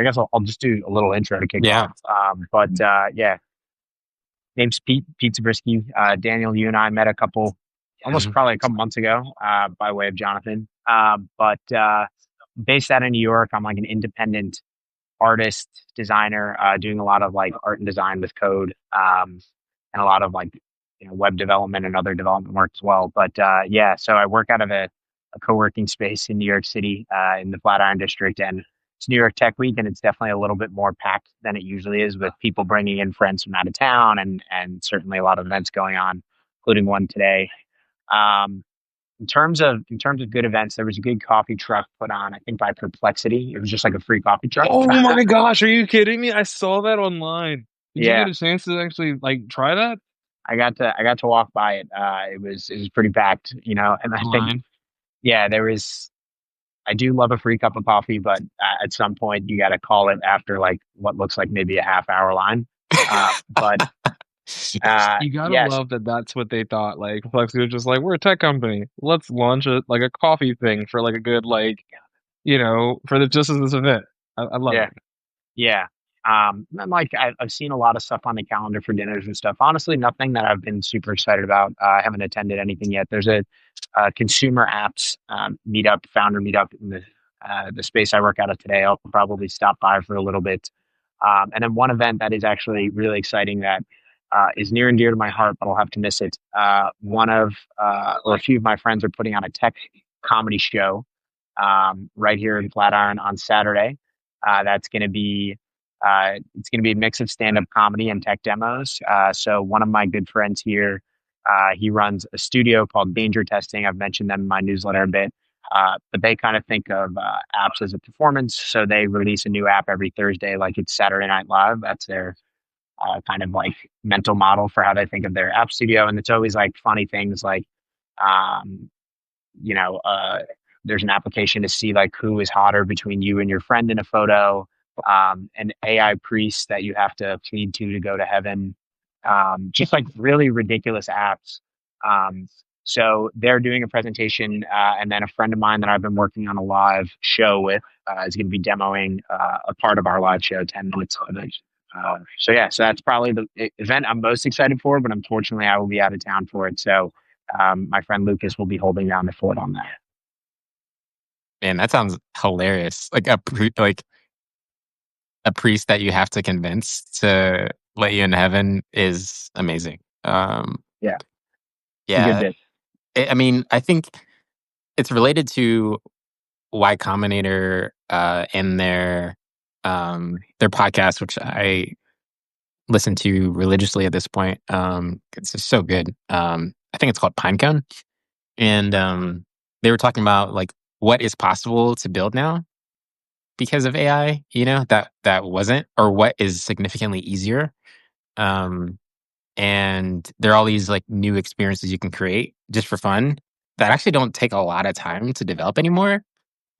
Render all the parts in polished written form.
I guess I'll just do a little intro to kick Yeah. off. Yeah, name's Pete Zabriskie. Daniel, you and I met almost Mhm. probably a couple months ago, by way of Jonathan. Based out of New York, I'm like an independent artist, designer, doing a lot of like art and design with code, and a lot of like web development and other development work as well. Yeah, so I work out of a co-working space in New York City, in the Flatiron District, and it's New York Tech Week, and it's definitely a little bit more packed than it usually is, with people bringing in friends from out of town, and certainly a lot of events going on, including one today. Um, in terms of good events, there was a good coffee truck put on, I think by Perplexity. It was just like a free coffee truck. Oh my gosh, are you kidding me? I saw that online. Did you Yeah, get a chance to actually like try that I got to walk by it. It was pretty packed, and I think, online? yeah, there was. I do love a free cup of coffee, but at some point you got to call it after like what looks like maybe a half hour line. But You gotta Yes, love that that's what they thought. Like Flexi was just like, we're a tech company. Let's launch it like a coffee thing for like a good for the just as this event. I love yeah, it. yeah. And like I've seen a lot of stuff on the calendar for dinners and stuff. Honestly, nothing that I've been super excited about. I haven't attended anything yet. There's a consumer apps meetup, founder meetup in the space I work out of today. I'll probably stop by for a little bit. And then one event that is actually really exciting that is near and dear to my heart, but I'll have to miss it. A few of my friends are putting on a tech comedy show, right here in Flatiron on Saturday. That's going to be it's going to be a mix of stand-up comedy and tech demos. So one of my good friends here, he runs a studio called Danger Testing. I've mentioned them in my newsletter a bit. But they kind of think of apps as a performance. So they release a new app every Thursday, like it's Saturday Night Live. That's their kind of like mental model for how they think of their app studio. And it's always like funny things like, um, you know, uh, there's an application to see like who is hotter between you and your friend in a photo, an AI priest that you have to plead to go to heaven, just like really ridiculous apps. Um, so they're doing a presentation, and then a friend of mine that I've been working on a live show with is going to be demoing a part of our live show, 10 minutes of it. So that's probably the event I'm most excited for, but unfortunately I will be out of town for it. So my friend Lucas will be holding down the fort on that. Man, that sounds hilarious. Like a priest that you have to convince to let you in heaven is amazing. Yeah, it's a good Yeah, bit. I mean, I think it's related to Y Combinator and their podcast, which I listen to religiously at this point. It's just so good. I think it's called Pinecone, and they were talking about like what is possible to build now because of AI. That wasn't, or what is significantly easier. Um, and there are all these like new experiences you can create just for fun that actually don't take a lot of time to develop anymore.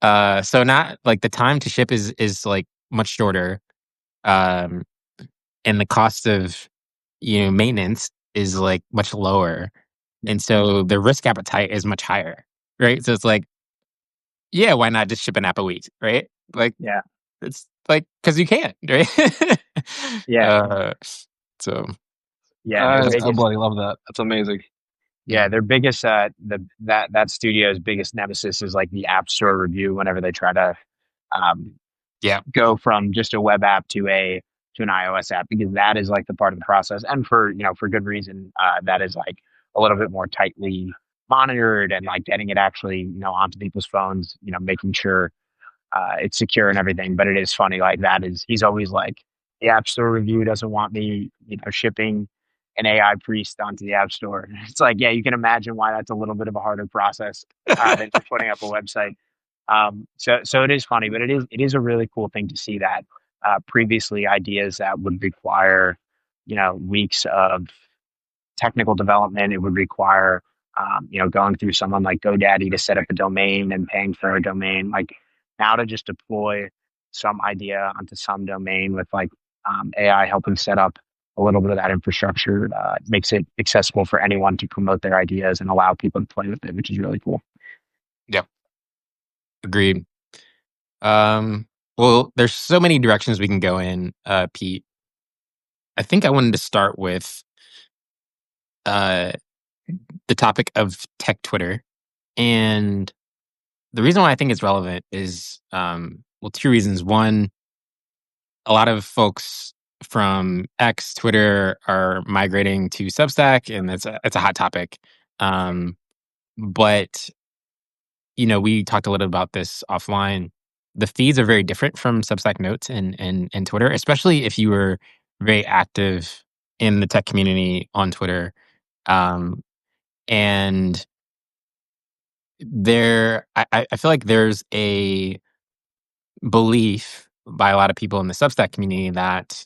So not like the time to ship is like much shorter, um, and the cost of maintenance is like much lower, Yeah, and so the risk appetite is much higher, right? So it's like, yeah, why not just ship an app a week, right? Like yeah, it's like because you can, right? yeah, uh, so yeah. Their I biggest, bloody love that. That's amazing. yeah, their biggest, that studio's biggest nemesis is like the App Store review. Whenever they try to um, Yeah. go from just a web app to an iOS app, because that is like the part of the process, and for good reason. That is like a little bit more tightly monitored, and like getting it actually onto people's phones, making sure it's secure and everything. But it is funny, like that is he's always like the App Store review doesn't want me, shipping an AI priest onto the App Store. It's like, yeah, you can imagine why that's a little bit of a harder process than just putting up a website. So it is funny, but it is a really cool thing to see that previously ideas that would require weeks of technical development. It would require going through someone like GoDaddy to set up a domain and paying for a domain. Like now to just deploy some idea onto some domain with like AI helping set up a little bit of that infrastructure makes it accessible for anyone to promote their ideas and allow people to play with it, which is really cool. Yep. Agreed. Um, Well, there's so many directions we can go in, Pete. I think I wanted to start with uh, the topic of tech Twitter. And the reason why I think it's relevant is, well, two reasons. One, a lot of folks from X, Twitter are migrating to Substack, and it's a hot topic. Um, but we talked a little about this offline. The feeds are very different from Substack Notes and Twitter, especially if you were very active in the tech community on Twitter. Um, and I feel like there's a belief by a lot of people in the Substack community that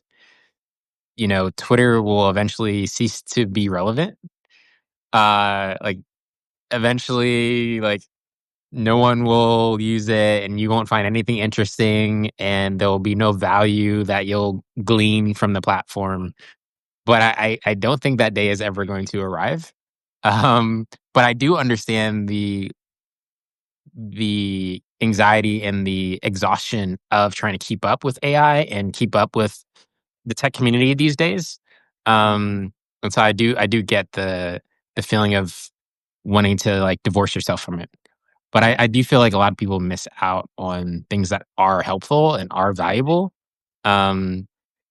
Twitter will eventually cease to be relevant. Like eventually, like no one will use it and you won't find anything interesting and there will be no value that you'll glean from the platform. But I don't think that day is ever going to arrive. But I do understand the anxiety and the exhaustion of trying to keep up with AI and keep up with the tech community these days. And so I do get the feeling of wanting to like divorce yourself from it. But I do feel like a lot of people miss out on things that are helpful and are valuable. Um,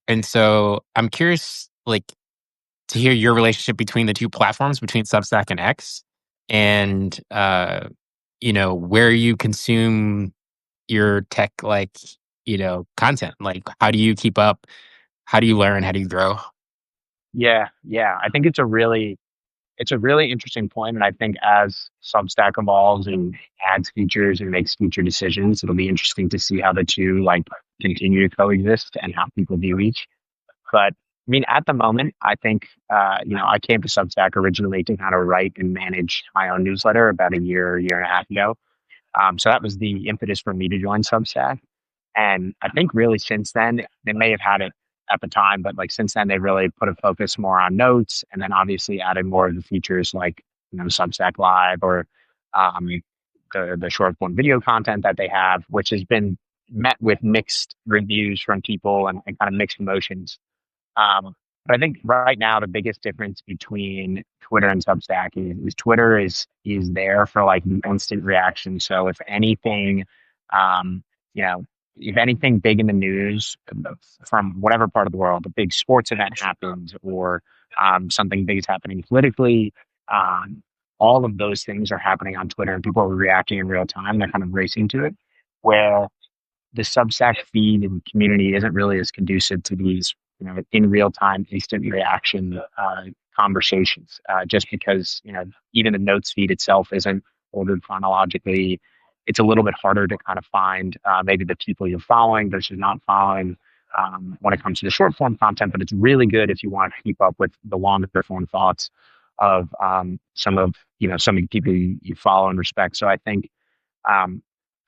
and so I'm curious, like, to hear your relationship between the two platforms, between Substack and X, and where you consume your tech, like, content. Like, how do you keep up? How do you learn? How do you grow? Yeah, yeah. I think it's a really interesting point, and I think as Substack evolves and adds features and makes future decisions, it'll be interesting to see how the two like continue to coexist and how people view each. But I mean, at the moment, I think I came to Substack originally to kind of write and manage my own newsletter about a year and a half ago. So that was the impetus for me to join Substack. And I think really since then, they may have had it at the time, but like since then, they really put a focus more on notes and then obviously added more of the features like, Substack Live or um, the short form video content that they have, which has been met with mixed reviews from people and kind of mixed emotions. But I think right now the biggest difference between Twitter and Substack is Twitter is there for like the instant reaction. So um, you know, if anything big in the news from whatever part of the world, a big sports event happens or something big is happening politically, um, all of those things are happening on Twitter and people are reacting in real time. They're kind of racing to it. Where the Substack feed and community isn't really as conducive to these, in real time, instant reaction conversations. Just because even the notes feed itself isn't ordered chronologically, it's a little bit harder to kind of find maybe the people you're following versus not following. When it comes to the short form content, but it's really good if you want to keep up with the longer form thoughts of some of the people you follow and respect. So I think um,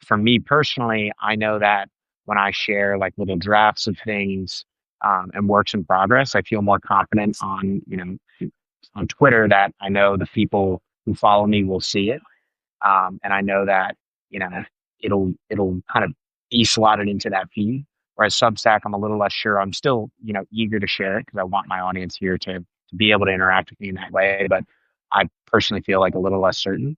for me personally, I know that when I share like little drafts of things and works in progress, I feel more confident on Twitter that I know the people who follow me will see it, and I know that you know it'll kind of be slotted into that feed. Whereas Substack, I'm a little less sure. I'm still eager to share it because I want my audience here to be able to interact with me in that way. But I personally feel like a little less certain.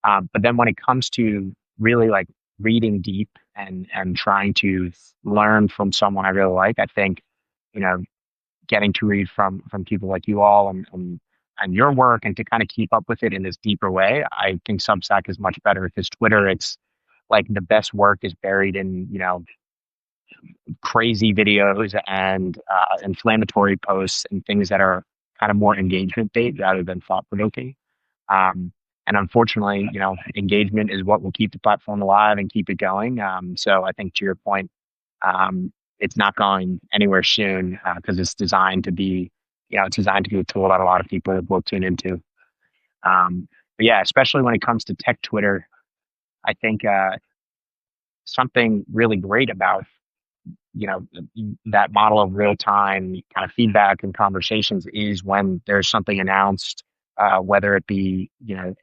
But then when it comes to really like reading deep and trying to learn from someone I really like, I think, you know, getting to read from people like you all and your work and to kind of keep up with it in this deeper way, I think Substack is much better because Twitter, it's like the best work is buried in, crazy videos and inflammatory posts and things that are kind of more engagement based rather than thought provoking. And unfortunately, engagement is what will keep the platform alive and keep it going. So I think to your point, it's not going anywhere soon because it's designed to be, it's designed to be a tool that a lot of people will tune into. But yeah, especially when it comes to tech Twitter, I think something really great about that model of real time kind of feedback and conversations is when there's something announced, whether it be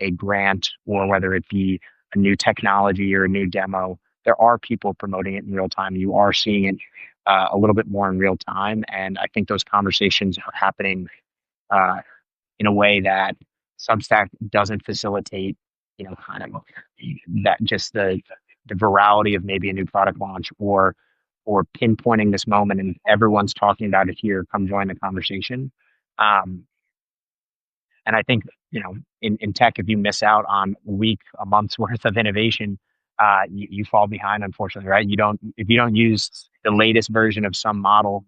a grant or whether it be a new technology or a new demo. there are people promoting it in real time. You are seeing it a little bit more in real time, and I think those conversations are happening uh, in a way that Substack doesn't facilitate. Kind of that just the virality of maybe a new product launch or pinpointing this moment and everyone's talking about it here. Come join the conversation. Um, and I think, in tech, if you miss out on a month's worth of innovation, you fall behind, unfortunately, right? If you don't use the latest version of some model,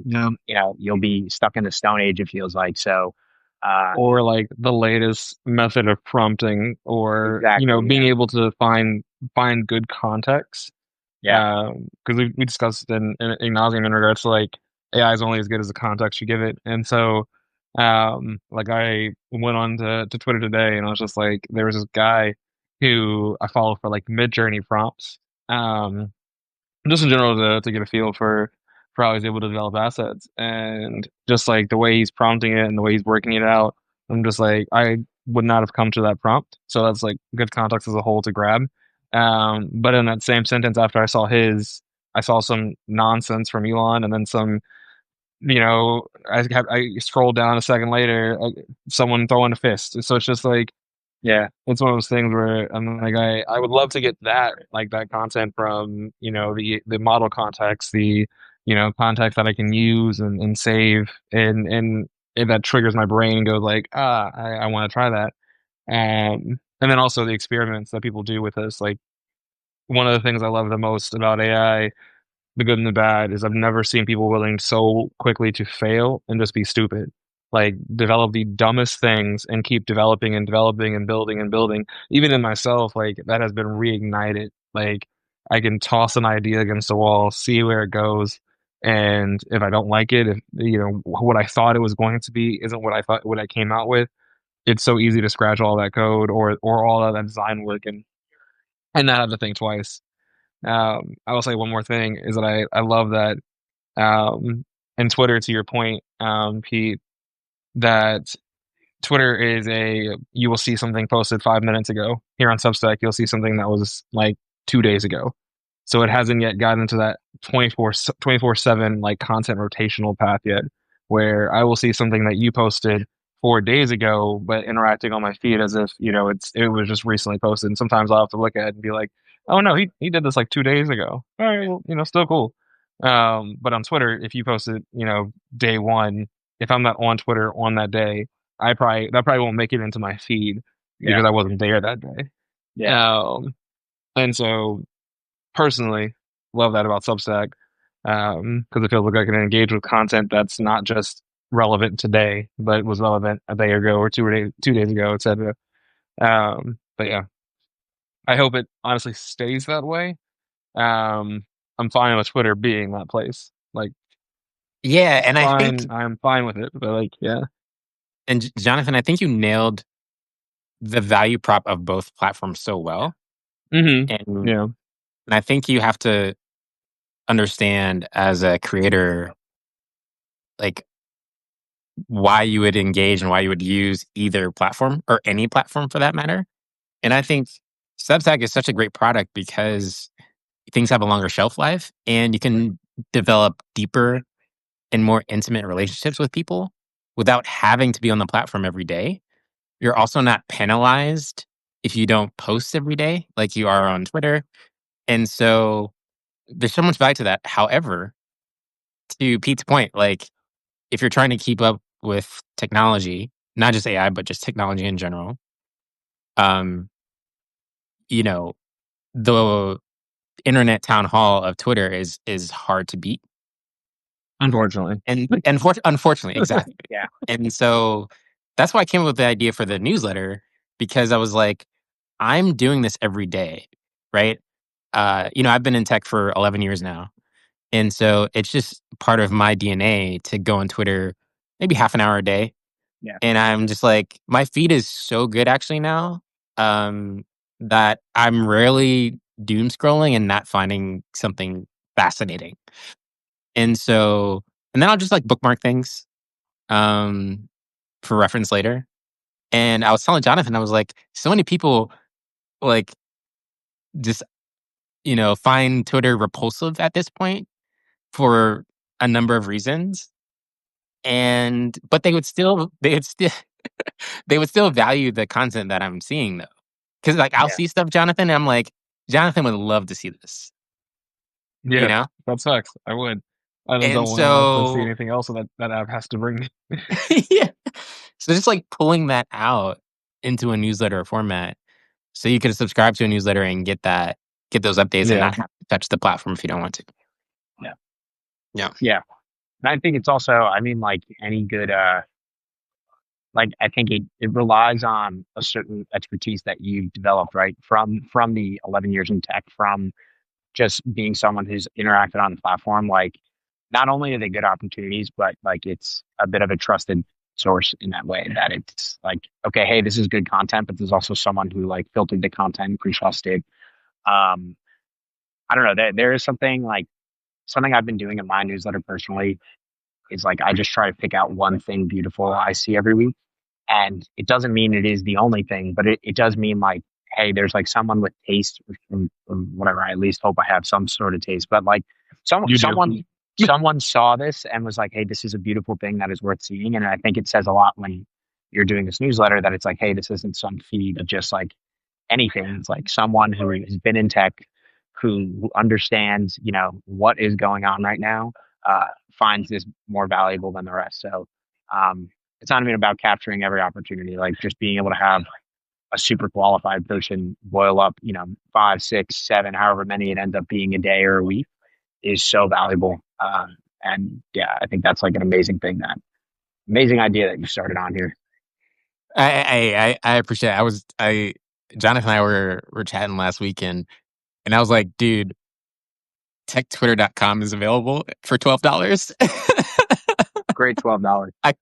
Yeah. you'll be stuck in the Stone Age, it feels like. So, uh, Or like the latest method of prompting, or exactly. being Yeah. able to find good context. Yeah. Because we discussed in nauseam in regards to like AI is only as good as the context you give it, and so like I went on to Twitter today, and I was just like, there was this guy who I follow for like mid-journey prompts, um, just in general to get a feel for how he's able to develop assets, and just like the way he's prompting it and the way he's working it out. I'm just like, I would not have come to that prompt, so that's like good context as a whole to grab. But in that same sentence, after I saw his, I saw some nonsense from Elon, and then some, I scrolled down a second later, someone throwing a fist. So it's just like, yeah, it's one of those things where I'm like, I would love to get that, like that content from, the model context, the, context that I can use and save, and that triggers my brain and goes like, I want to try that. And then also the experiments that people do with this. Like, one of the things I love the most about AI, the good and the bad, is I've never seen people willing so quickly to fail and just be stupid. Like, develop the dumbest things and keep developing and developing and building and building. Even in myself, like that has been reignited. Like, I can toss an idea against the wall, see where it goes, and if I don't like it, if what I thought it was going to be isn't what I came out with, it's so easy to scratch all that code or all of that design work and not have to think twice. I will say one more thing is that I love that, and Twitter, to your point, Pete, that Twitter is you will see something posted 5 minutes ago. Here on Substack, you'll see something that was like 2 days ago. So it hasn't yet gotten into that 24/7 like content rotational path yet, where I will see something that you posted 4 days ago, but interacting on my feed as if, it was just recently posted. And sometimes I'll have to look at it and be like, oh no, he did this like 2 days ago. All right, well, still cool. But on Twitter, if you posted, day one, if I'm not on Twitter on that day, that probably won't make it into my feed Yeah. because I wasn't there that day. Yeah. And so personally, love that about Substack, because it feels like I can engage with content that's not just relevant today, but was relevant a day ago or 2 days ago, etc. But yeah, I hope it honestly stays that way. Um, I'm fine with Twitter being that place. Like, Yeah, and I think, fine, I'm fine with it. But like, yeah. and Jonathan, I think you nailed the value prop of both platforms so well. And, and Yeah. I think you have to understand as a creator, like why you would engage and why you would use either platform or any platform for that matter. And I think Substack is such a great product because things have a longer shelf life and you can develop deeper and more intimate relationships with people without having to be on the platform every day. You're also not penalized if you don't post every day like you are on Twitter. And so there's so much value to that. However, to Pete's point, like if you're trying to keep up with technology, not just AI, but just technology in general, um, you know, the internet town hall of Twitter is hard to beat. Unfortunately. And unfortunately, exactly. Yeah. And so that's why I came up with the idea for the newsletter because I was like, I'm doing this every day, right? I've been in tech for 11 years now. And so it's just part of my DNA to go on Twitter maybe half an hour a day. Yeah. And I'm just like, my feed is so good actually now, that I'm rarely doom scrolling and not finding something fascinating. And so, and then I'll just like bookmark things, um, for reference later. And I was telling Jonathan, I was like, so many people like just, find Twitter repulsive at this point for a number of reasons. But they would still they would still value the content that I'm seeing though. Because like I'll Yeah. see stuff, Jonathan, and I'm like, Jonathan would love to see this, you Yeah, know? that sucks. I would. I just And don't want to see so anything else that app has to bring me. yeah. So just like pulling that out into a newsletter format so you could subscribe to a newsletter and get those updates and Yeah. not have to touch the platform if you don't want to. Yeah. Yeah. Yeah. And I think it's also, I mean, like any good, like I think it relies on a certain expertise that you've developed, right? From the 11 years in tech, from just being someone who's interacted on the platform. Like, not only are they good opportunities, but like it's a bit of a trusted source in that way that it's like, okay, hey, this is good content, but there's also someone who like filtered the content, pre-trusted. Um, I don't know. There is something I've been doing in my newsletter personally is like I just try to pick out one thing beautiful I see every week. And it doesn't mean it is the only thing, but it does mean like, hey, there's like someone with taste or whatever. I at least hope I have some sort of taste. But like You do. someone saw this and was like, hey, this is a beautiful thing that is worth seeing. And I think it says a lot when you're doing this newsletter that it's like, hey, this isn't some feed of just like anything. It's like someone who has been in tech, who understands, what is going on right now, finds this more valuable than the rest. So it's not even about capturing every opportunity, like just being able to have a super qualified person boil up, 5, 6, 7, however many it ends up being a day or a week is so valuable. And yeah, I think that's like an amazing idea that you started on here. I appreciate it. Jonathan and I were chatting last weekend and I was like, dude, techtwitter.com is available for $12. Great $12. I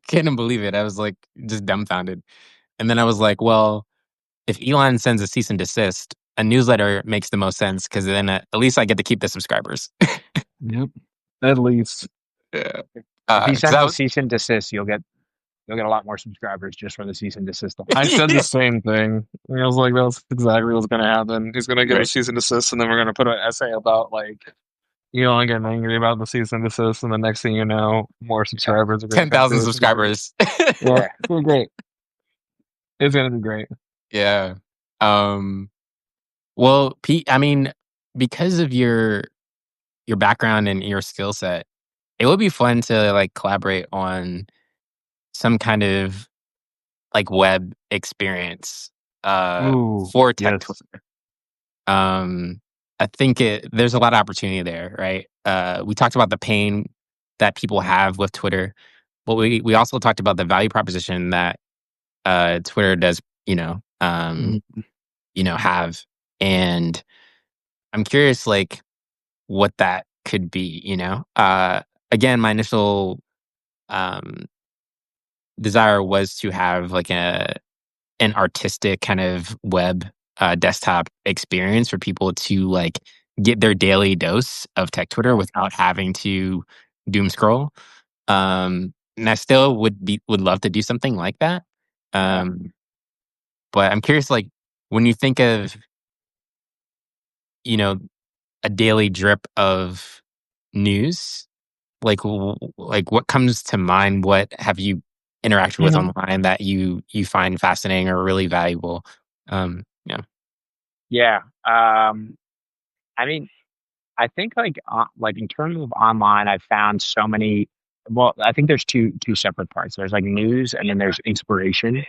couldn't believe it. I was like just dumbfounded. And then I was like, well, if Elon sends a cease and desist, a newsletter makes the most sense because then at least I get to keep the subscribers. Yep. At least. Yeah. If he 'Cause sends I a was cease and desist, you'll get a lot more subscribers just from the cease and desist. I said yeah, the same thing. I was like, that's exactly what's gonna happen. He's gonna give a right. cease and desist, and then we're gonna put an essay about like Elon getting angry about the cease and desist, and the next thing you know, more subscribers are gonna come 10,000 to it. subscribers. Yeah, Yeah. it's gonna be great. It's gonna be great. Yeah. Um, well, Pete, I mean, because of your background and your skill set, it would be fun to like collaborate on some kind of like web experience Ooh, for tech yes. Twitter. I think there's a lot of opportunity there, right? We talked about the pain that people have with Twitter, but we also talked about the value proposition that Twitter does, Mhm. have. And I'm curious, like, what that could be, again, my initial um, desire was to have like an artistic kind of web desktop experience for people to like get their daily dose of tech Twitter without having to doom scroll. And I still would love to do something like that. Yeah. Um, but I'm curious, like when you think of you know a daily drip of news, like like what comes to mind? What have you interacted with Mhm. online that you find fascinating or really valuable? Yeah. Yeah. I mean, I think like in terms of online, I've found so many. Well, I think there's two separate parts. There's like news, and then there's inspiration.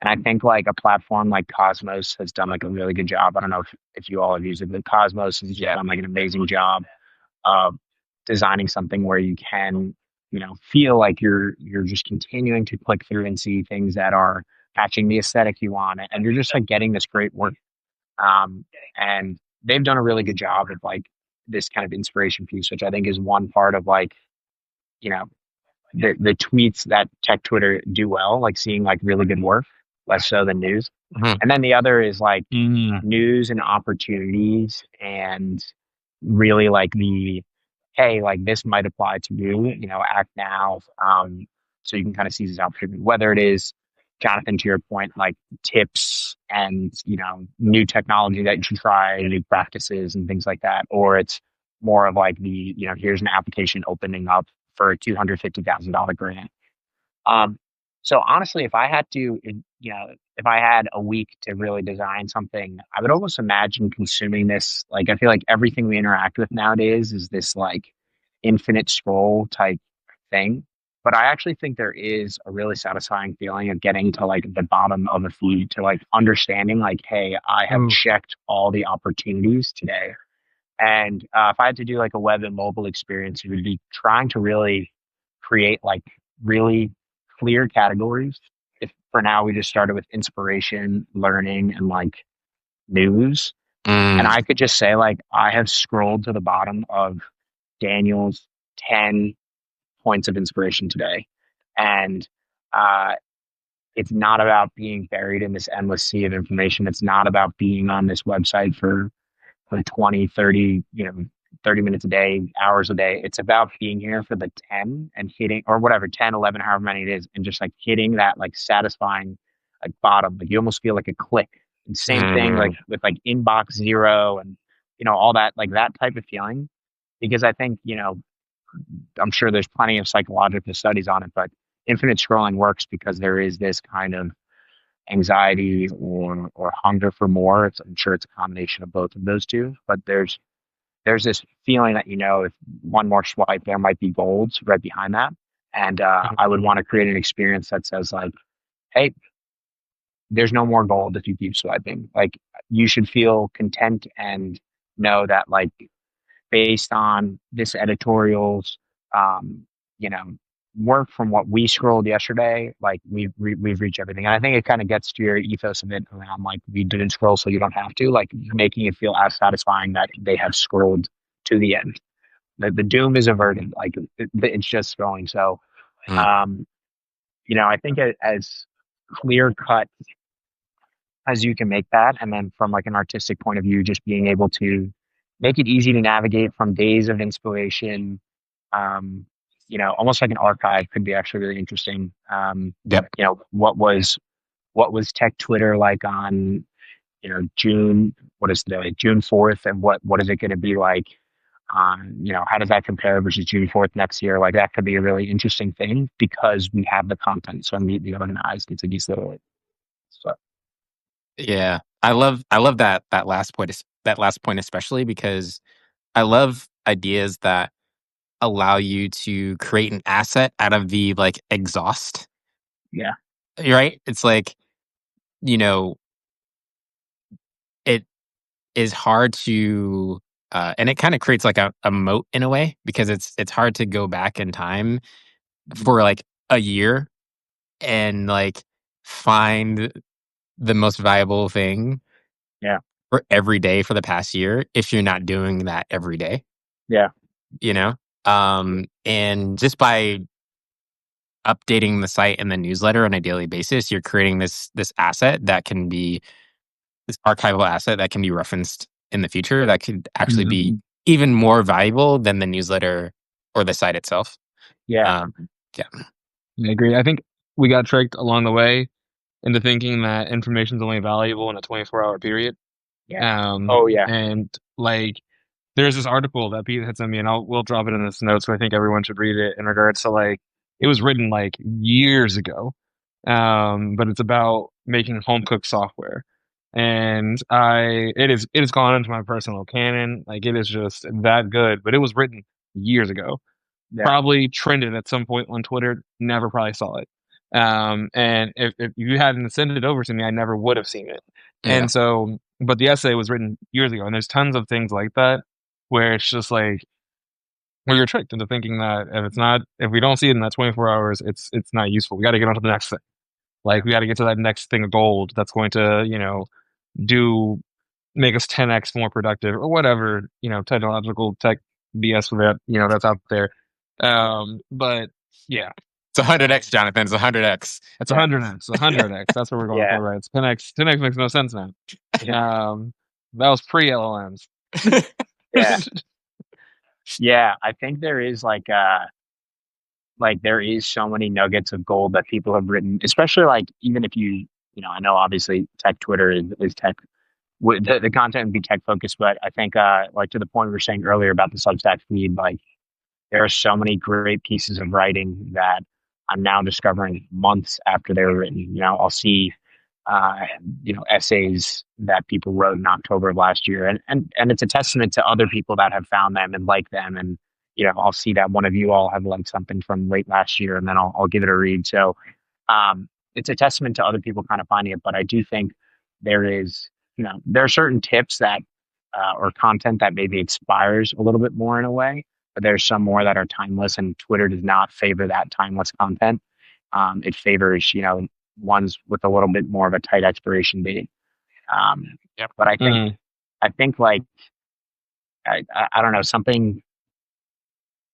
And I think like a platform like Cosmos has done like a really good job. I don't know if you all have used it, but Cosmos has just Yeah. done like an amazing job of designing something where you can, feel like you're just continuing to click through and see things that are matching the aesthetic you want, and you're just like getting this great work. And they've done a really good job of like this kind of inspiration piece, which I think is one part of like, you know, the tweets that tech Twitter do well, like seeing like really good work, less so than news. Mhm. And then the other is like Mm. news and opportunities and really like the, hey, like this might apply to you, act now. So you can kind of seize this opportunity, whether it is Jonathan, to your point, like tips and, new technology that you should try, new practices and things like that. Or it's more of like here's an application opening up for a $250,000 grant. Um, so honestly, if I had to, if I had a week to really design something, I would almost imagine consuming this. Like, I feel like everything we interact with nowadays is this like infinite scroll type thing. But I actually think there is a really satisfying feeling of getting to like the bottom of a feed, to like understanding like, hey, I have Ooh. checked all the opportunities today. And if I had to do like a web and mobile experience, it would be trying to really create like really clear categories. If for now we just started with inspiration, learning, and like news, and Mm. I could just say like I have scrolled to the bottom of Daniel's 10 points of inspiration today, and uh, it's not about being buried in this endless sea of information. It's not about being on this website for 20, 30, 30 minutes a day, hours a day. It's about being here for the 10 and hitting, or whatever, 10, 11, however many it is, and just like hitting that like satisfying like bottom. Like you almost feel like a click. And same thing like Mm. with like inbox zero and, all that, like that type of feeling. Because I think, I'm sure there's plenty of psychological studies on it, but infinite scrolling works because there is this kind of anxiety or hunger for more. I'm sure it's a combination of both of those two, but there's this feeling that if one more swipe, there might be golds right behind that, and I would want to create an experience that says like, hey, there's no more gold if you keep swiping. Like you should feel content and know that like based on this editorial's um, you know work from what we scrolled yesterday, like we've reached everything. And I think it kind of gets to your ethos of it around like we didn't scroll so you don't have to, like making it feel as satisfying that they have scrolled to the end. The doom is averted. Like it's just scrolling. So Mm. um, I think as clear cut as you can make that, and then from like an artistic point of view, just being able to make it easy to navigate from days of inspiration, almost like an archive could be actually really interesting. Yep. What was tech Twitter like on June, what is today, June 4th, and what is it going to be like on, how does that compare versus June 4th next year? Like that could be a really interesting thing because we have the content, so immediately organized. It's a geese little. So Yeah. I love that last point especially because I love ideas that allow you to create an asset out of the like exhaust. yeah, Right? It's like, you know, it is hard to and it kind of creates like a moat in a way because it's hard to go back in time mhm, for like a year and like find the most valuable thing yeah, for every day for the past year if you're not doing that every day, yeah, you know? And just by updating the site and the newsletter on a daily basis, you're creating this asset that can be this archival asset that can be referenced in the future that could actually be mhm, even more valuable than the newsletter or the site itself. yeah, Um, yeah. I agree. I think we got tricked along the way into thinking that information is only valuable in a 24-hour period. yeah. Oh yeah. And like, there's this article that Pete had sent me, and we'll drop it in this notes. So I think everyone should read it in regards to like it was written like years ago, but it's about making home cook software, and it has gone into my personal canon. Like it is just that good, but it was written years ago, Yeah. probably trended at some point on Twitter. Never probably saw it. And if you hadn't sent it over to me, I never would have seen it. Yeah. And so, but the essay was written years ago, and there's tons of things like that where it's just like where you're tricked into thinking that if we don't see it in that 24 hours, it's not useful. We got to get on to the next thing. Like we got to get to that next thing of gold that's going to do make us 10x more productive or whatever technological tech BS that that's out there. But yeah, It's 100x, Jonathan. It's 100x. it's Yeah. 100x, 100x. That's what we're going Yeah. for, right? It's 10x. 10x makes no sense now. Yeah. That was pre LLMs. Yeah. Yeah. I think there is like like there is so many nuggets of gold that people have written, especially like even if I know obviously tech Twitter is tech, the content would be tech focused, but I think like to the point we were saying earlier about the Substack feed, like there are so many great pieces of writing that I'm now discovering months after they were written. I'll see uh, essays that people wrote in October of last year, and it's a testament to other people that have found them and like them, and I'll see that one of you all have liked something from late last year, and then I'll give it a read. So it's a testament to other people kind of finding it, but I do think there is, there are certain tips that or content that maybe expires a little bit more in a way, but there's some more that are timeless, and Twitter does not favor that timeless content. It favors, ones with a little bit more of a tight expiration date. Yep. But I think like I don't know something.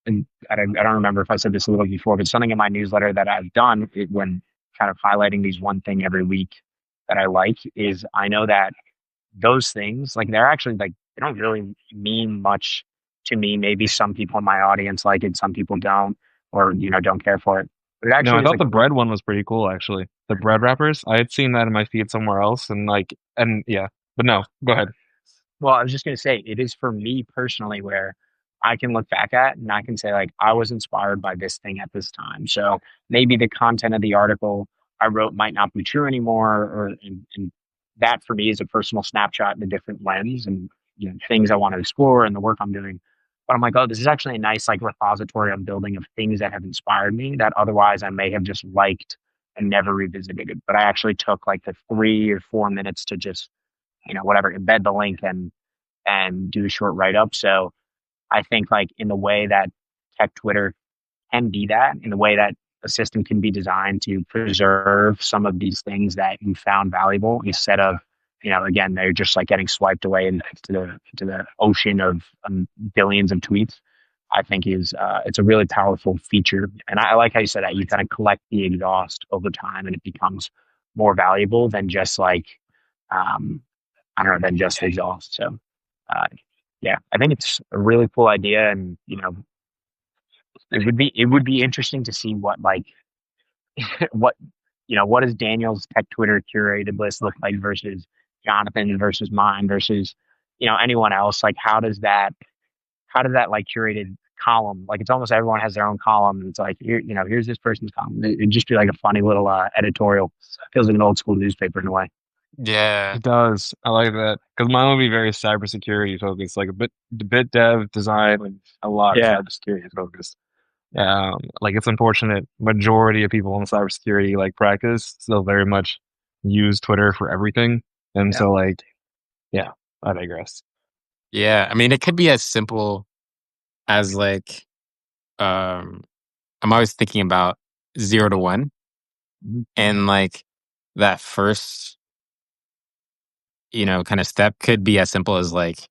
And I don't remember if I said this a little before, but something in my newsletter that I've done when kind of highlighting these one thing every week that I like is I know that those things, like they're actually like they don't really mean much to me. Maybe some people in my audience like it, some people don't, or don't care for it. But it No, I actually is thought like the bread one was pretty cool, actually. The bread wrappers. I had seen that in my feed somewhere else, and yeah. But no, go ahead. well, I was just gonna say it is for me personally where I can look back at and I can say like I was inspired by this thing at this time. So maybe the content of the article I wrote might not be true anymore, or and that for me is a personal snapshot in a different lens and things I want to explore and the work I'm doing. But I'm like, oh, this is actually a nice like repository I'm building of things that have inspired me that otherwise I may have just liked and never revisited it. But I actually took like the 3 or 4 minutes to just whatever, embed the link and do a short write up. So I think like in the way that tech Twitter can be that, in the way that a system can be designed to preserve some of these things that you found valuable instead of, again, they're just like getting swiped away into the ocean of billions of tweets. I think it's a really powerful feature, and I like how you said that you kind of collect the exhaust over time, and it becomes more valuable than just like um, I don't know, than just exhaust. So, uh, yeah, I think it's a really cool idea, and it would be interesting to see what like what what does Daniel's tech Twitter curated list look like versus Jonathan versus mine versus anyone else. Like, how does that like curated column? Like, it's almost everyone has their own column, and it's like here's this person's column. It'd just be like a funny little editorial. Feels like an old school newspaper in a way. Yeah. It does. I like that because mine will be very cybersecurity focused, like a bit dev design, and a lot Yeah, cybersecurity focused. Like it's unfortunate majority of people in cybersecurity like practice still very much use Twitter for everything, and yeah, so like yeah, I digress. Yeah. I mean, it could be as simple as like, um, I'm always thinking about 0 to 1, mhm, and like that first, kind of step could be as simple as like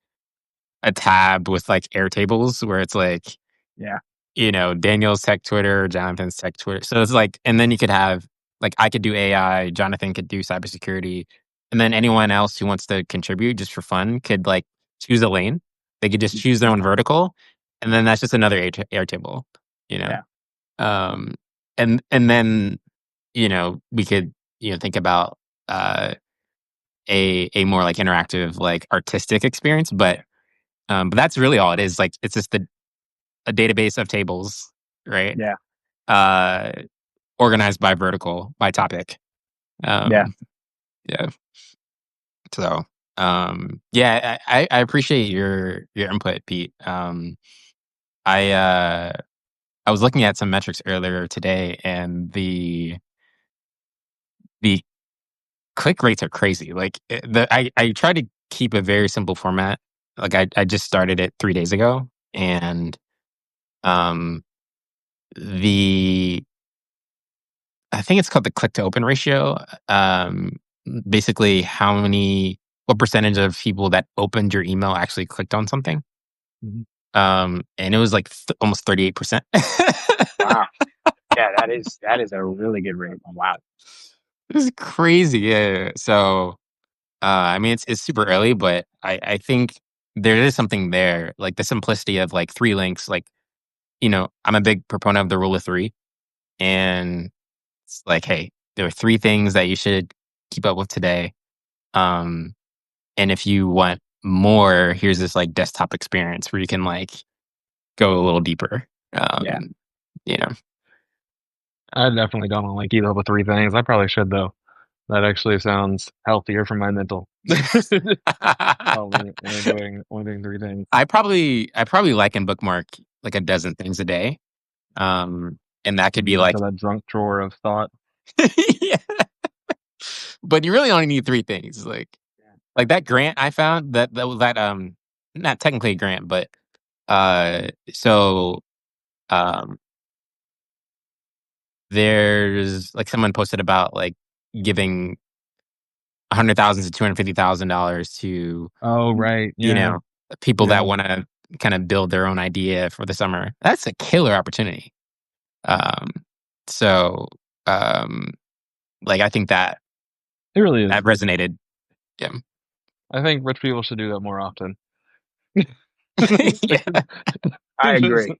a tab with like Airtables where it's like, yeah, Daniel's tech Twitter, Jonathan's tech Twitter. So it's like, and then you could have like I could do AI, Jonathan could do cybersecurity, and then anyone else who wants to contribute just for fun could like choose a lane. They could just choose their own vertical, and then that's just another Airtable, you know. yeah, Um, and then we could think about a more like interactive like artistic experience, but that's really all it is. Like it's just a database of tables, right? yeah, Uh, organized by vertical, by topic. yeah. Um, yeah. So, yeah, I appreciate your input, Pete. I uh, I was looking at some metrics earlier today, and the click rates are crazy. Like I try to keep a very simple format. Like I just started it 3 days ago, and um, the I think it's called the click to open ratio. Basically, what percentage of people that opened your email actually clicked on something? Mhm. And it was like almost 38%. Wow. Yeah, that is a really good rate. Wow. It was crazy. Yeah. So, I mean, it's super early, but I think there is something there, like the simplicity of like 3 links. Like, I'm a big proponent of the rule of 3. and it's like, hey, there are 3 things that you should keep up with today. Um, and if you want more, here's this like desktop experience where you can like go a little deeper. Yeah. You know. I definitely don't like keep up with 3 things. I probably should though. That actually sounds healthier for my mental. Only doing 3 things. I probably like and bookmark like a dozen things a day. And that could be like So that drunk drawer of thought. yeah. But you really only need 3 things. Like that grant I found that not technically a grant, but so um there's like someone posted about like giving 100,000 to $250,000 to Oh right, you yeah, know people that yeah. want to kind of build their own idea for the summer. That's a killer opportunity. Um, so um, like I think that It really is. that resonated. Yeah. I think rich people should do that more often. Yeah. I agree.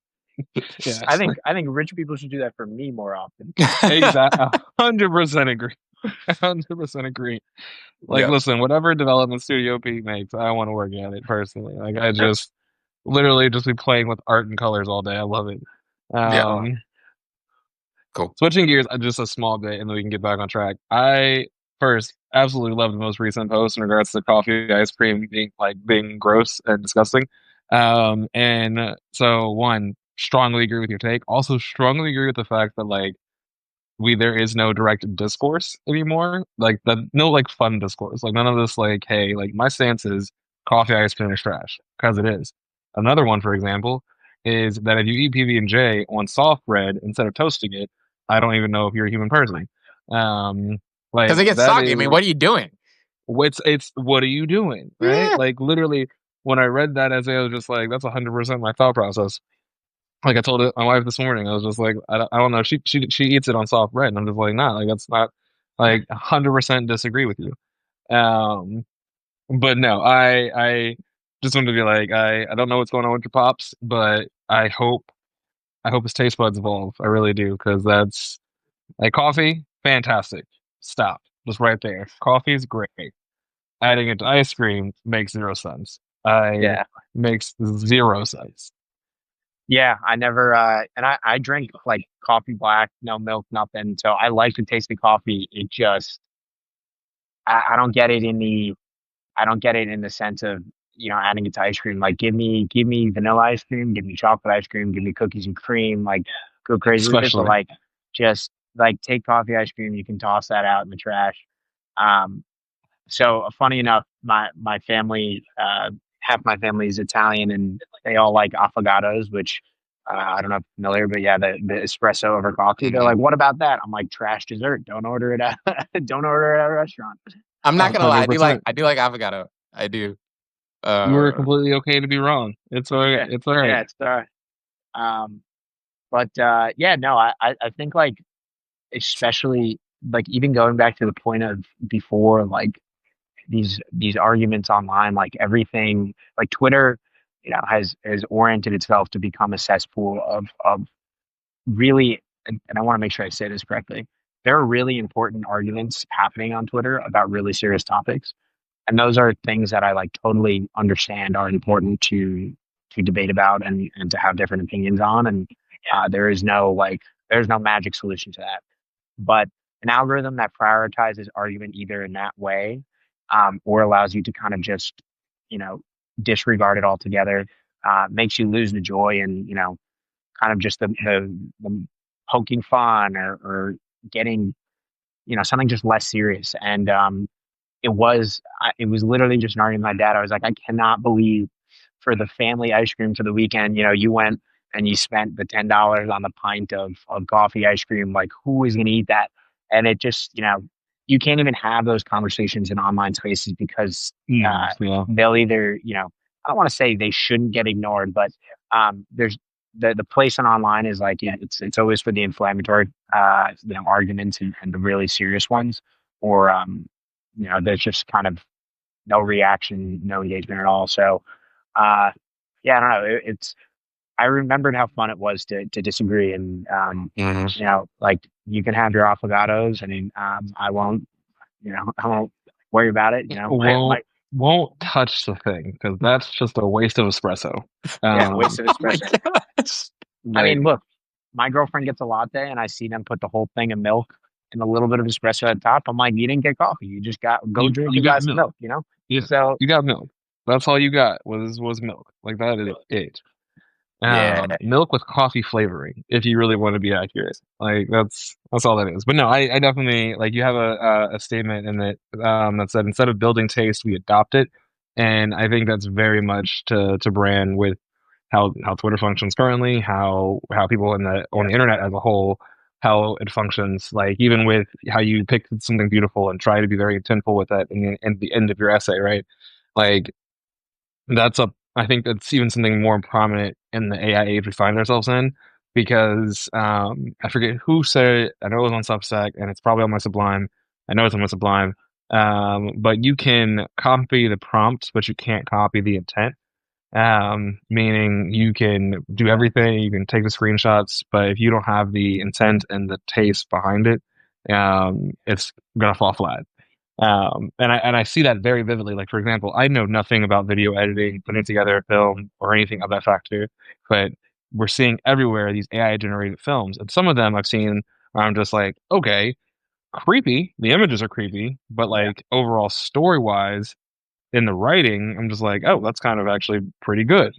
Yeah, I think rich people should do that for me more often. exactly. 100% agree. 100% agree. Like, Yeah. listen, whatever development studio Pete makes, I want to work at it personally. Like, I just literally just be playing with art and colors all day. I love it. Yeah. Cool. Switching gears, just a small bit, and then we can get back on track. I first absolutely love the most recent post in regards to coffee ice cream being gross and disgusting. And so one, strongly agree with your take. Also, strongly agree with the fact that like there is no direct discourse anymore. Like no like fun discourse. Like none of this like, hey, like my stance is coffee ice cream is trash because it is. Another one, for example, is that if you eat PB and J on soft bread instead of toasting it, I don't even know if you're a human person. Um, Because like it gets that soggy. I mean, is what are you doing? it's what are you doing, right? Yeah. Like literally, when I read that essay, I was just like, that's 100% my thought process. Like I told it my wife this morning, I was just like, I don't know. She eats it on soft bread, and I'm just like, nah, like that's not like 100% disagree with you. Um, but no, I just wanted to be like, I don't know what's going on with your pops, but I hope his taste buds evolve. I really do, because that's like coffee, fantastic. Stop, just right there. Coffee's great. Adding it to ice cream makes zero sense. I Yeah. makes 0 sense. Yeah, I never and I drink like coffee black, no milk, nothing. So I like the taste of coffee. It just I don't get it in the I don't get it in the sense of, adding it to ice cream. Like give me vanilla ice cream, give me chocolate ice cream, give me cookies and cream, like go crazy with it. But Especially. like just like take coffee ice cream, you can toss that out in the trash. Um so funny enough, my family, half my family is Italian, and they all like affogatos, which I don't know if you're familiar, but yeah, the espresso over coffee. They're like, "What about that?" I'm like, "Trash dessert. Don't order it at don't order it at a restaurant." I'm not gonna lie. Hundred percent. I do like avocado. I do. You were Uh, completely okay to be wrong. It's all right. Yeah, It's all right. yeah, it's um, but yeah, no, I think like especially like even going back to the point of before, like these arguments online, like everything, like Twitter, has oriented itself to become a cesspool of really, and I want to make sure I say this correctly. There are really important arguments happening on Twitter about really serious topics, and those are things that I like totally understand are important to debate about and to have different opinions on. And there's no magic solution to that. But an algorithm that prioritizes argument either in that way, or allows you to kind of just, you know, disregard it altogether, makes you lose the joy and, kind of just the poking fun or getting, something just less serious. And it was literally just an argument with my dad. I was like, I cannot believe for the family ice cream for the weekend, you went and you spent the $10 on the pint of coffee ice cream. Like, who is going to eat that? And it just, you can't even have those conversations in online spaces because Yeah. they'll either, I don't want to say they shouldn't get ignored, but there's the place on online is like, yeah, it's always for the inflammatory, arguments and the really serious ones, or there's just kind of no reaction, no engagement at all. So, uh, yeah, I don't know. I remembered how fun it was to disagree, and Mhm. like you can have your affogatos, and I won't, I won't worry about it. Won't won't touch the thing because that's just a waste of espresso. Yeah, waste of Oh my espresso. gosh. I Like mean, look, my girlfriend gets a latte, and I see them put the whole thing of milk and a little bit of espresso at the top. I'm like, you didn't get coffee. You just go drink you a got glass of milk. milk. Yeah, So you got milk. That's all you got was milk. Like that is it. Yeah. Milk with coffee flavoring, if you really want to be accurate. Like that's all that is. But no, I definitely like you have a statement in it that said instead of building taste, we adopt it, and I think that's very much to brand with how Twitter functions currently, how people in the on yeah, the internet as a whole, how it functions. Like even with how you pick something beautiful and try to be very intentful with that in the end of your essay, right? Like that's a I think that's even something more prominent in the AI age we find ourselves in because I forget who said it. I know it was on Substack and it's probably on my Sublime. I know it's on my Sublime. But you can copy the prompt, but you can't copy the intent. Meaning you can do everything, you can take the screenshots, but if you don't have the intent and the taste behind it, it's gonna fall flat. And I see that very vividly. Like for example, I know nothing about video editing, putting together a film, or anything of that factor, but we're seeing everywhere these AI generated films, and some of them I've seen where I'm just like, okay, creepy. The images are creepy, but yeah, like overall story wise, in the writing, I'm just like, oh, that's kind of actually pretty good.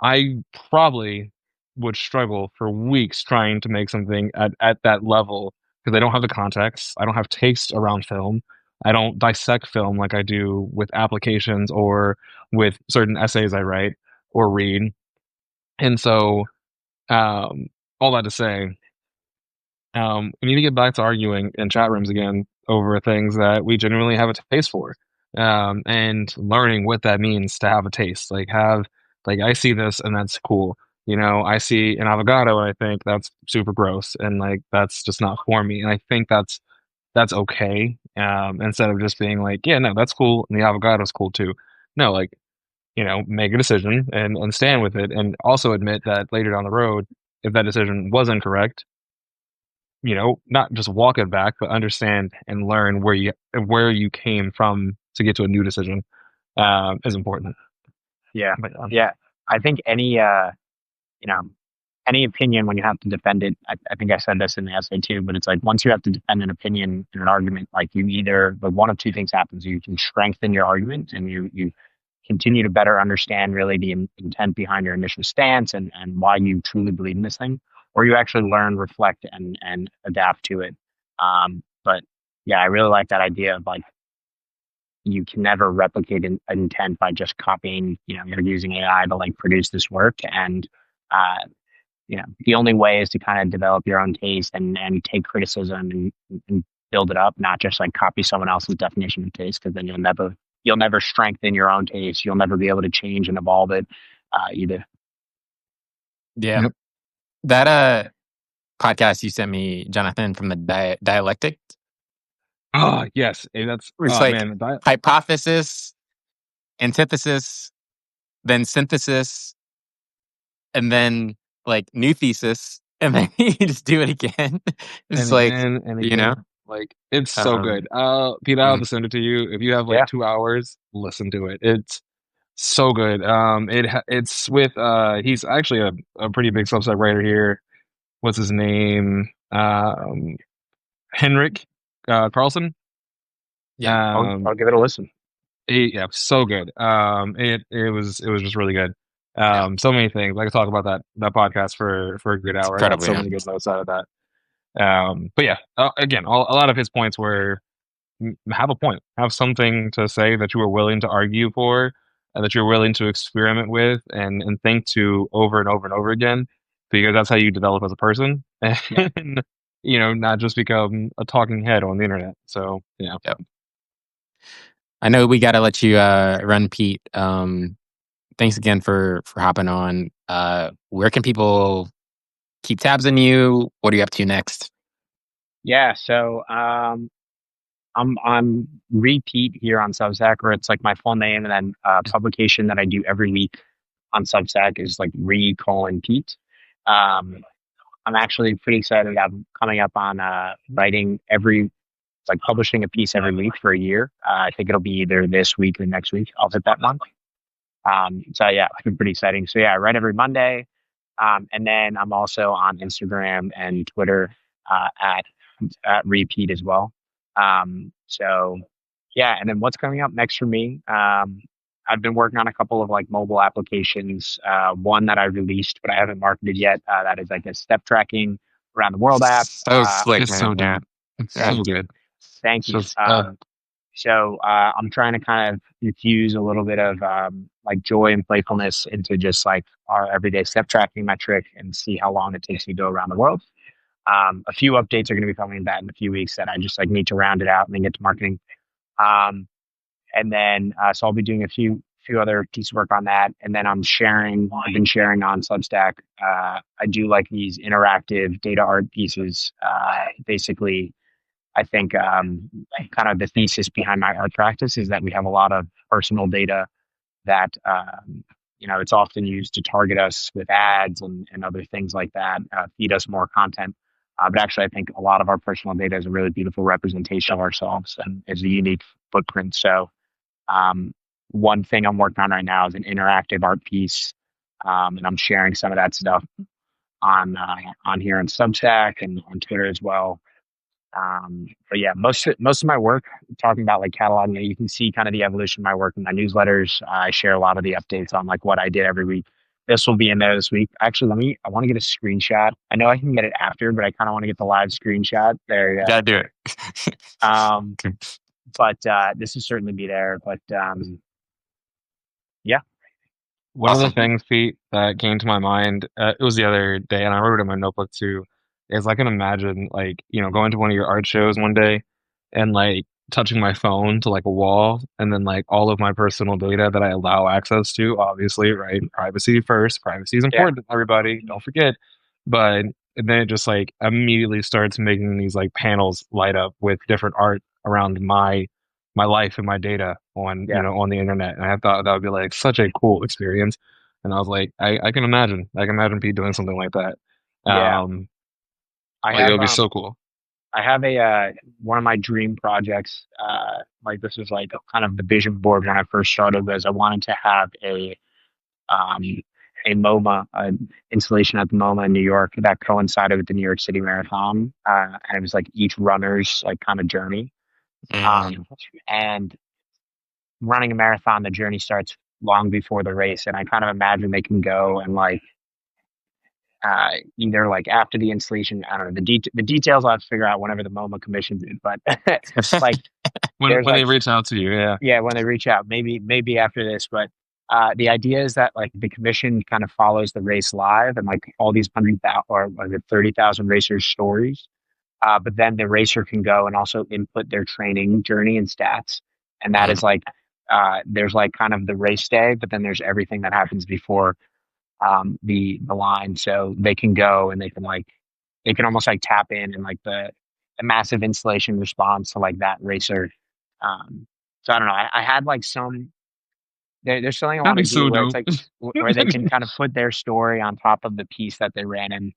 I probably would struggle for weeks trying to make something at that level because I don't have the context. I don't have taste around film. I don't dissect film like I do with applications or with certain essays I write or read. And so, um, all that to say, we need to get back to arguing in chat rooms again over things that we genuinely have a taste for, and learning what that means to have a taste. Like I see this and that's cool. I see an avocado and I think that's super gross and like that's just not for me. And I think that's okay. Instead of just being like, yeah, no, that's cool and the avocado's cool too. No, like make a decision and stand with it, and also admit that later down the road, if that decision was incorrect, not just walk it back, but understand and learn where you came from to get to a new decision is important. yeah, But yeah. I think you know, any opinion when you have to defend it. I think I said this in the essay too, but it's like once you have to defend an opinion in an argument, like you either like one of two things happens: you can strengthen your argument and you continue to better understand really the intent behind your initial stance and why you truly believe in this thing, or you actually learn, reflect, and adapt to it. But yeah, I really like that idea of like you can never replicate an intent by just copying. You're using AI to like produce this work, and uh, the only way is to kind of develop your own taste and take criticism and build it up, not just like copy someone else's definition of taste, because then you'll never strengthen your own taste. You'll never be able to change and evolve it either. Yeah. yep. That podcast you sent me, Jonathan, from the dialectic, Oh yes, that's where it's oh like man, hypothesis, antithesis, then synthesis, and then like new thesis, and then you just do it again. It's and like, again and you know, again, like it's so um, good. Pete, I'll have mm, to send it to you if you have like Yeah, 2 hours. Listen to it. It's so good. It's with he's actually a pretty big Substack writer here. What's his name? Henrik Carlson. yeah, Um, I'll give it a listen. yeah, so good. It was just really good. yeah, So many things. I could talk about that podcast for a good it's hour. I got incredible. so Yeah, many good notes out of that. But yeah, again, a lot of his points were have a point, have something to say that you are willing to argue for, that you're willing to experiment with, and think to over and over and over again, because that's how you develop as a person, Yeah, and not just become a talking head on the internet. So yeah. yeah. I know we got to let you run, Pete. Thanks again for hopping on. Where can people keep tabs on you? What are you up to next? yeah. So I'm repeat here on Substack, where it's like my full name and then publication that I do every week. on Substack is like Pete. I'm actually pretty excited. I'm coming up on writing publishing a piece every week for a year. I think it'll be either this week or next week. I'll hit that month. So yeah, it's been pretty exciting. So yeah, I write every Monday. And then I'm also on Instagram and Twitter at Repeat as well. So yeah, and then what's coming up next for me? I've been working on a couple of like mobile applications. One that I released, but I haven't marketed yet. That is like a step tracking around the world app. So slick, It's man. so good. It's Thank so you. good. Thank you. Just So I'm trying to kind of infuse a little bit of like joy and playfulness into just like our everyday step tracking metric and see how long it takes me to go around the world. A few updates are going to be coming back in a few weeks that I just like need to round it out and then get to marketing. And then so I'll be doing a few other pieces of work on that. And then I've been sharing on Substack. I do like these interactive data art pieces. Basically, I think kind of the thesis behind my art practice is that we have a lot of personal data that it's often used to target us with ads and other things like that, feed us more content. But actually, I think a lot of our personal data is a really beautiful representation of ourselves and is a unique footprint. So one thing I'm working on right now is an interactive art piece, and I'm sharing some of that stuff on here on Substack and on Twitter as well. But yeah, most of my work talking about like cataloging, you can see kind of the evolution of my work in my newsletters. I share a lot of the updates on like what I did every week. This will be in there this week. Actually, I want to get a screenshot. I know I can get it after, but I kind of want to get the live screenshot. There you go. Gotta do it. But this will certainly be there. But yeah. One of the things, Pete, that came to my mind, it was the other day, and I wrote it in my notebook too, is I can imagine, like, going to one of your art shows one day and, like, touching my phone to, like, a wall, and then, like, all of my personal data that I allow access to, obviously, right? Privacy first. Privacy is Yeah. important, everybody. Don't forget. But then it just, like, immediately starts making these, like, panels light up with different art around my life and my data on Yeah. on the internet, and I thought that would be like such a cool experience. And I was like, I can imagine Pete doing something like that. Yeah. I Like it have would be so cool. I have a one of my dream projects. Like this is like kind of the vision board when I first started. Was I wanted to have um, a MoMA installation at the MoMA in New York that coincided with the New York City Marathon, and it was like each runner's like kind of journey. And running a marathon, the journey starts long before the race, and I kind of imagine they can go and like either like after the installation. I don't know the details. I'll have to figure out whenever the MoMA commissions it. But like when there's they like reach out to you, yeah. yeah, when they reach out, maybe after this. But the idea is that like the commission kind of follows the race live and like all these 100,000 or was it 30,000 racers' stories. But then the racer can go and also input their training journey and stats, and that is like there's like kind of the race day, but then there's everything that happens before the line. So they can go and they can almost like tap in and like the massive installation response to like that racer. So I don't know. I had like there's something I That'd want be to do so where it's dope. like where they can kind of put their story on top of the piece that they ran in.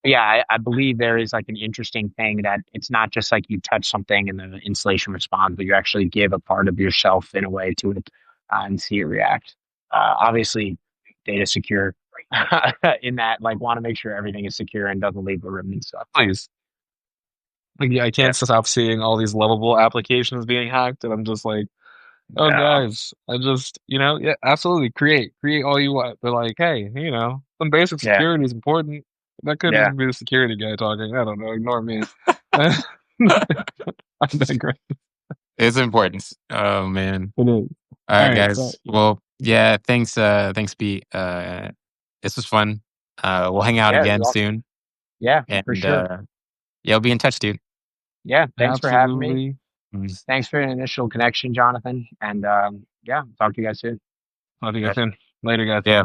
But yeah, I believe there is like an interesting thing that it's not just like you touch something and the installation responds, but you actually give a part of yourself in a way to it and see it react. Obviously, data secure in that like want to make sure everything is secure and doesn't leave a remnant stuff. Please. Like, yeah, I Yeah, can't stop seeing all these lovable applications being hacked, and I'm just like, oh, yeah, guys, I just, yeah, absolutely, create all you want. But like, hey, some basic yeah, security is important. That could yeah. just be the security guy talking. I don't know. Ignore me. I digress. It's important. Oh man. It is. All All right, right, so guys. Well, yeah, thanks, Pete. This was fun. We'll hang out Yeah, it was again awesome. soon. Yeah, for And sure. yeah, I'll be in touch, dude. Yeah, thanks for having me. absolutely. Mm. Thanks for an initial connection, Jonathan. And yeah, talk to you guys soon. Talk to you guys soon. Later, guys. Yeah.